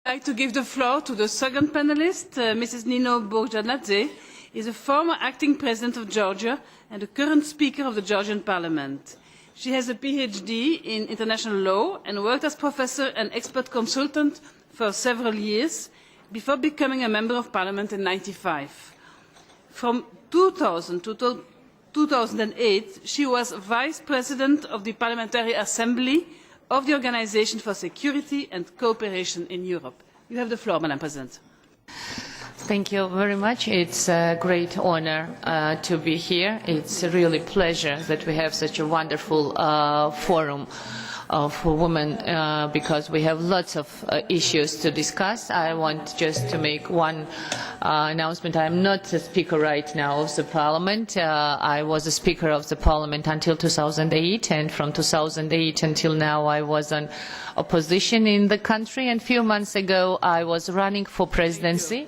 I'd like to give the floor to the second panelist, Mrs. Nino Burjanadze, is a former acting president of Georgia and the current speaker of the Georgian parliament. She has a PhD in international law and worked as professor and expert consultant for several years before becoming a member of parliament in 1995. From 2000 to 2008, she was vice president of the Parliamentary Assembly of the Organisation for Security and Cooperation in Europe. You have the floor, Madam President. Thank you very much. It's a great honor to be here. It's a really pleasure that we have such a wonderful forum of women because we have lots of issues to discuss. I want just to make one announcement. I am not a speaker right now of the Parliament. I was a speaker of the Parliament until 2008, and from 2008 until now I was on opposition in the country, and a few months ago I was running for presidency.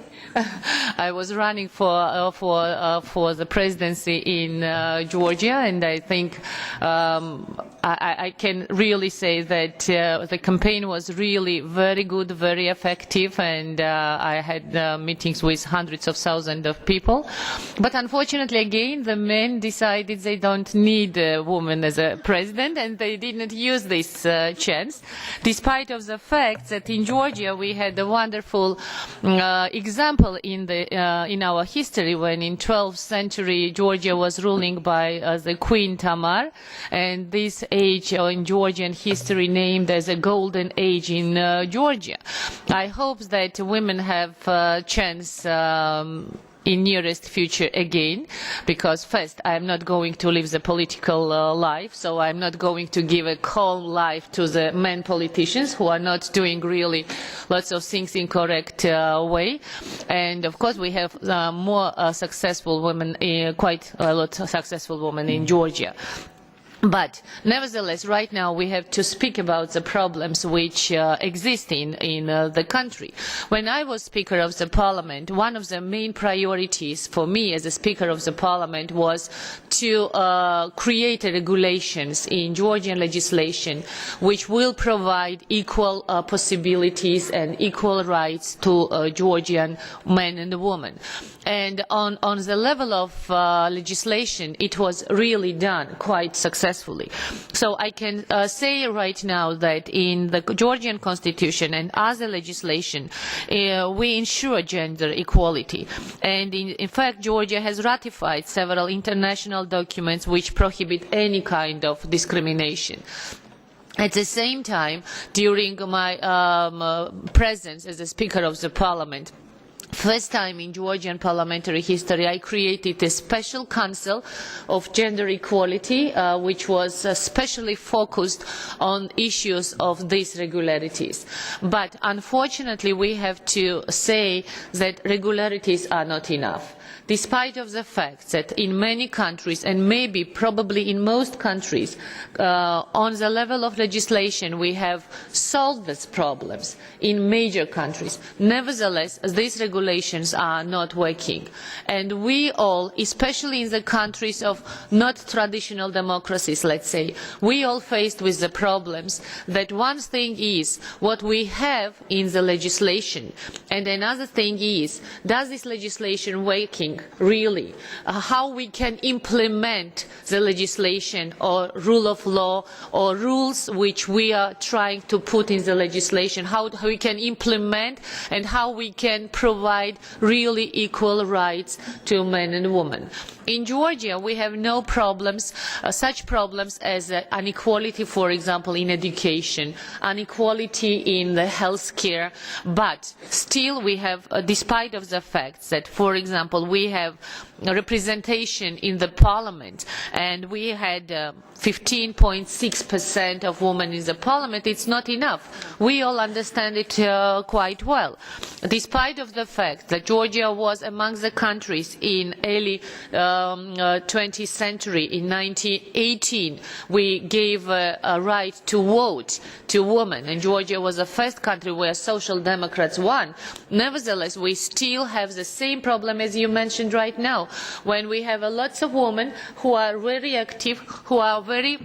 I was running for the presidency in Georgia, and I think I can really say that the campaign was really very good, very effective, and I had meetings with hundreds of thousands of people. But unfortunately, again, the men decided they don't need a woman as a president, and they didn't use this chance, despite of the fact that in Georgia we had a wonderful example in our history when in 12th century Georgia was ruling by the Queen Tamar, and this age in Georgian history named as a golden age in Georgia. I hope that women have a chance in nearest future again, because first I am not going to live the political life, so I am not going to give a calm life to the men politicians who are not doing really lots of things in correct way. And of course we have more successful women, quite a lot of successful women in Georgia. But nevertheless, right now we have to speak about the problems which exist in the country. When I was Speaker of the Parliament, one of the main priorities for me as a Speaker of the Parliament was to create regulations in Georgian legislation which will provide equal possibilities and equal rights to Georgian men and women. And on the level of legislation, it was really done quite successfully. So I can say right now that in the Georgian constitution and other legislation, we ensure gender equality. And in fact, Georgia has ratified several international documents which prohibit any kind of discrimination. At the same time, during my presence as a Speaker of the Parliament, first time in Georgian parliamentary history, I created a special council of gender equality, which was especially focused on issues of these regularities. But unfortunately, we have to say that regularities are not enough. Despite of the fact that in many countries, and maybe probably in most countries, on the level of legislation we have solved these problems in major countries, nevertheless these regulations are not working. And we all, especially in the countries of not traditional democracies, let's say, we all faced with the problems that one thing is what we have in the legislation, and another thing is, does this legislation working really? How we can implement the legislation or rule of law or rules which we are trying to put in the legislation, how we can implement and how we can provide really equal rights to men and women. In Georgia, we have no problems, such problems as inequality, for example, in education, inequality in the health care, but still we have, despite of the fact that, for example, we have representation in the parliament and we had 15.6% of women in the parliament, it's not enough. We all understand it quite well. Despite of the fact that Georgia was among the countries in early 20th century, in 1918, we gave a right to vote to women, and Georgia was the first country where Social Democrats won. Nevertheless, we still have the same problem as you mentioned right now, when we have lots of women who are very active, who are very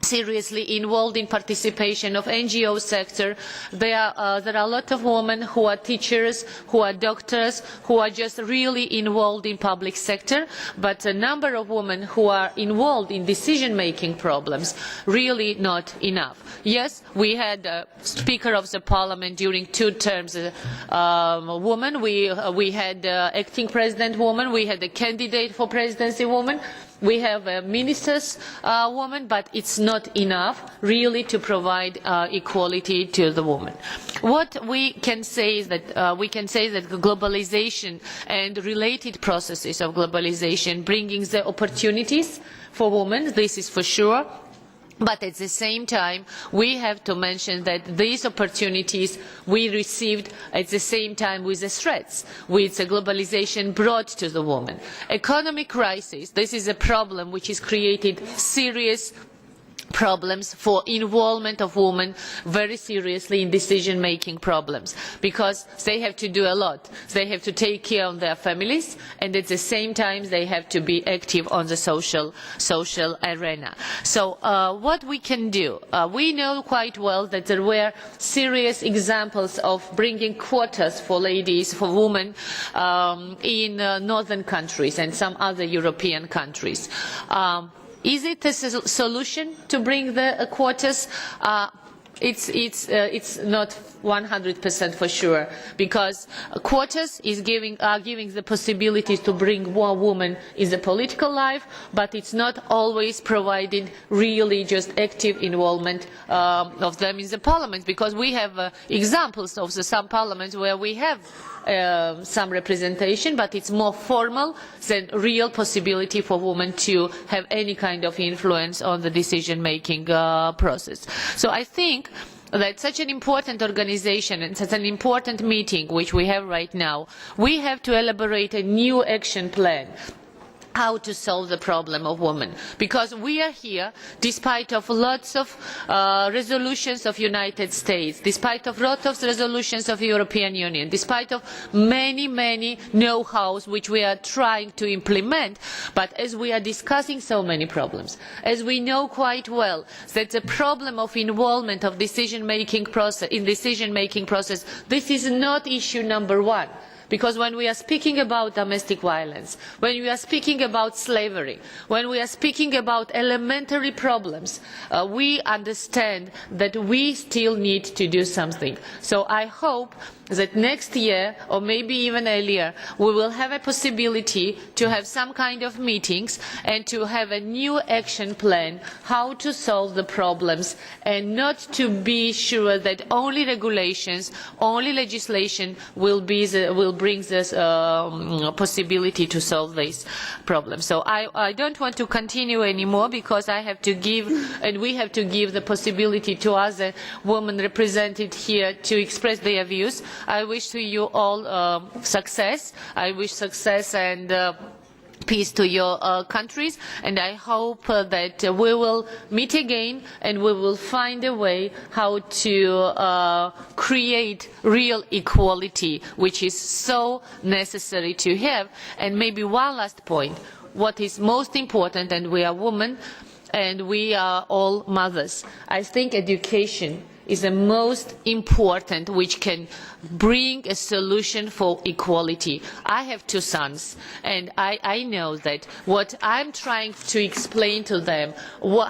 seriously involved in participation of NGO sector. There are a lot of women who are teachers, who are doctors, who are just really involved in public sector, but a number of women who are involved in decision-making problems, really not enough. Yes, we had a Speaker of the Parliament during 2 terms, woman, we had acting President woman, we had a candidate for presidency woman, we have a minister's woman, but it's not enough really to provide equality to the woman. What we can say is that globalization and related processes of globalization bringing the opportunities for women, this is for sure. But at the same time, we have to mention that these opportunities we received at the same time with the threats which the globalization brought to the woman. Economic crisis, this is a problem which has created serious problems for involvement of women very seriously in decision-making problems, because they have to do a lot. They have to take care of their families, and at the same time they have to be active on the social arena. So what we can do? We know quite well that there were serious examples of bringing quotas for ladies, for women, in northern countries and some other European countries. Is it a solution to bring the quotas? It's not 100% for sure, because quotas are giving the possibility to bring more women in the political life, but it's not always providing really just active involvement of them in the parliament, because we have examples of some parliaments where we have some representation, but it's more formal than real possibility for women to have any kind of influence on the decision-making process. So I think that such an important organisation and such an important meeting which we have right now, we have to elaborate a new action plan how to solve the problem of women, because we are here despite of lots of resolutions of United States, despite of lots of resolutions of European Union, despite of many know-hows which we are trying to implement, but as we are discussing so many problems, as we know quite well that the problem of involvement of decision-making process this is not issue number 1. Because when we are speaking about domestic violence, when we are speaking about slavery, when we are speaking about elementary problems, we understand that we still need to do something. So I hope that next year, or maybe even earlier, we will have a possibility to have some kind of meetings and to have a new action plan how to solve the problems, and not to be sure that only regulations, only legislation will bring this possibility to solve these problems. So I don't want to continue anymore, because I have to give, and we have to give the possibility to other women represented here to express their views. I wish to you all success. I wish success and peace to your countries, and I hope that we will meet again and we will find a way how to create real equality, which is so necessary to have. And maybe one last point, what is most important, and we are women and we are all mothers, I think education is the most important, which can bring a solution for equality. I have 2 sons, and I know that what I'm trying to explain to them,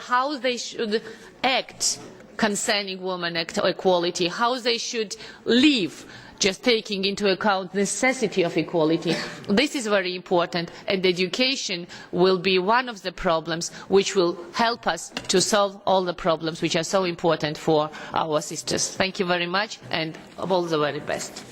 how they should act concerning women equality, how they should live, just taking into account the necessity of equality. This is very important, and education will be one of the problems which will help us to solve all the problems which are so important for our sisters. Thank you very much, and all the very best.